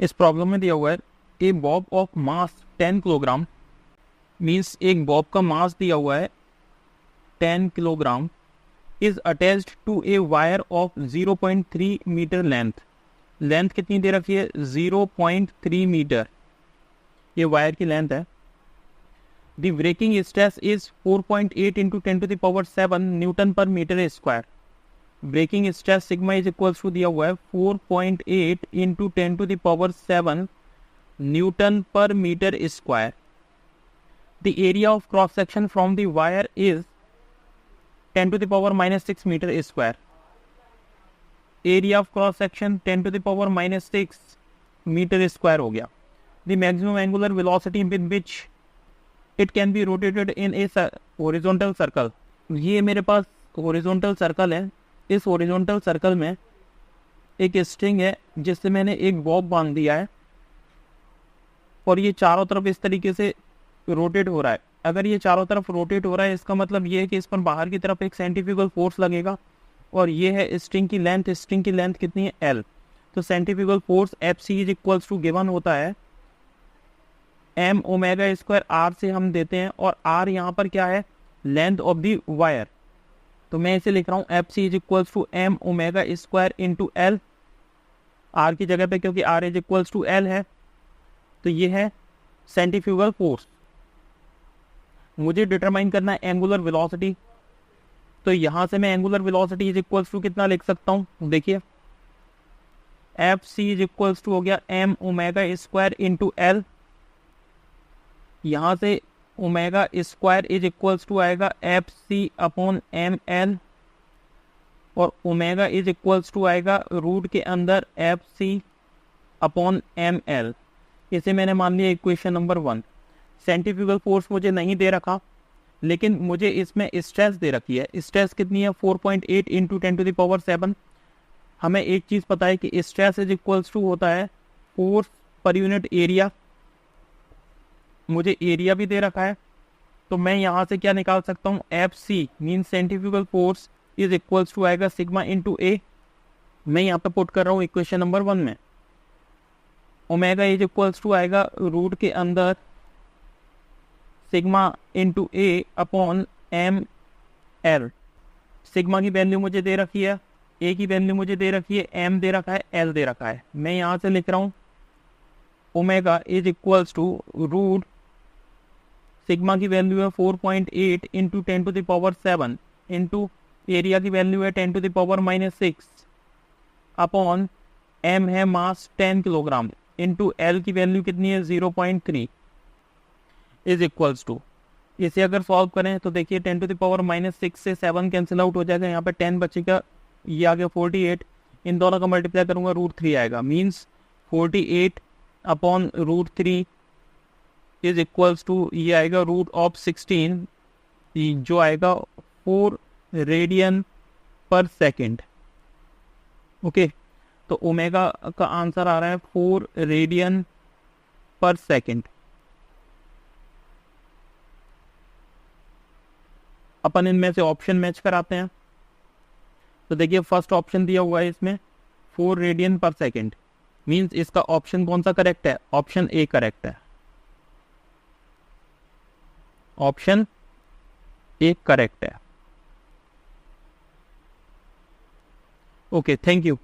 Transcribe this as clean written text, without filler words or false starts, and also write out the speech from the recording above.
इस प्रॉब्लम में दिया हुआ है a bob of mass 10 kilogram, means एक बॉब का मास दिया हुआ है 10 kilogram, is attached to a wire of 0.3 metre length कितनी दे रखी है 0.3 मीटर, ये वायर की लेंथ है। The breaking stress is 4.8 into 10 to the power 7 newton per metre square. Breaking stress sigma is equals to दिया हुआ है 4.8 into 10 to the power 7 newton per metre square. The area of cross section from the wire is 10 to the power minus 6 metre square. Area of cross section 10 to the power minus 6 metre square हो गया। The maximum angular velocity with which it can be rotated in A horizontal circle. ये मेरे पास horizontal circle है, इस horizontal circle में एक string है जिससे मैंने एक बॉब बांध दिया है और ये चारों तरफ इस तरीके से रोटेट हो रहा है। अगर ये चारों तरफ रोटेट हो रहा है इसका मतलब ये है कि इस पर बाहर की तरफ एक सेंट्रीफ्यूगल फोर्स लगेगा और ये है स्ट्रिंग की लेंथ कितनी है L। तो centrifugal force Fc is equals to given होता है m ओमेगा स्क्वायर r से हम देते हैं और r यहाँ पर क्या है लेंथ ऑफ द वायर, तो मैं इसे लिख रहा हूँ Fc is equals to m omega square into L, r की जगह पे क्योंकि r is equals to L है। तो ये है सेंट्रीफ्यूगल फोर्स। मुझे डिटरमाइन करना है एंगुलर वेलोसिटी, तो यहां से मैं angular velocity is equals to कितना लिख सकता हूं, देखिए Fc इज इक्वल्स टू हो गया m omega square into L, यहां से omega square is equals to आएगा Fc अपॉन mL और ओमेगा इज इक्वल्स टू आएगा रूट के अंदर Fc अपॉन mL। इसे मैंने मान लिया इक्वेशन नंबर 1। सेंट्रीफ्यूगल फोर्स मुझे नहीं दे रखा लेकिन मुझे इसमें स्ट्रेस दे रखी है। स्ट्रेस कितनी है 4.8 इंटू 10 टू द पावर 7। हमें एक चीज़ पता है कि स्ट्रेस इज इक्वल्स टू होता है फोर्स पर यूनिट एरिया, मुझे एरिया भी दे रखा है। तो मैं यहाँ से क्या निकाल सकता हूँ Fc mean centrifugal force is equals to आएगा सिग्मा इंटू ए। मैं यहाँ पे पुट कर रहा हूँ इक्वेशन नंबर 1 में। ओमेगा इज इक्वल्स टू आएगा रूट के अंदर सिग्मा इंटू ए अपॉन mL। सिग्मा की वैल्यू मुझे दे रखी है, ए की वैल्यू मुझे दे रखी है, m दे रखा है, L दे रखा है। मैं यहाँ से लिख रहा हूँ omega is equals to root sigma की वैल्यू है 4.8 into 10 to the power 7 into area की वैल्यू है 10 to the power -6 upon m है मास 10 किलोग्राम इंटू L की वैल्यू कितनी है 0.3 इज इक्वल्स टू। इसे अगर सॉल्व करें तो देखिए 10 टू द पावर -6 से 7 कैंसिल आउट हो जाएगा, यहाँ पे 10 बचेगा, ये आ गया 48। इन दोनों का मल्टीप्लाई करूंगा √3 आएगा, means 48 upon √3 is equals to ये आएगा √16 जो आएगा 4 रेडियन पर सेकेंड। ओके, तो ओमेगा का आंसर आ रहा है 4 रेडियन पर सेकेंड। अपन इनमें से ऑप्शन मैच कराते हैं। तो देखिए फर्स्ट ऑप्शन दिया हुआ है इसमें 4 रेडियन पर सेकेंड, मींस इसका ऑप्शन कौन सा करेक्ट है, ऑप्शन ए करेक्ट है। ऑप्शन ए करेक्ट है। Okay, thank you.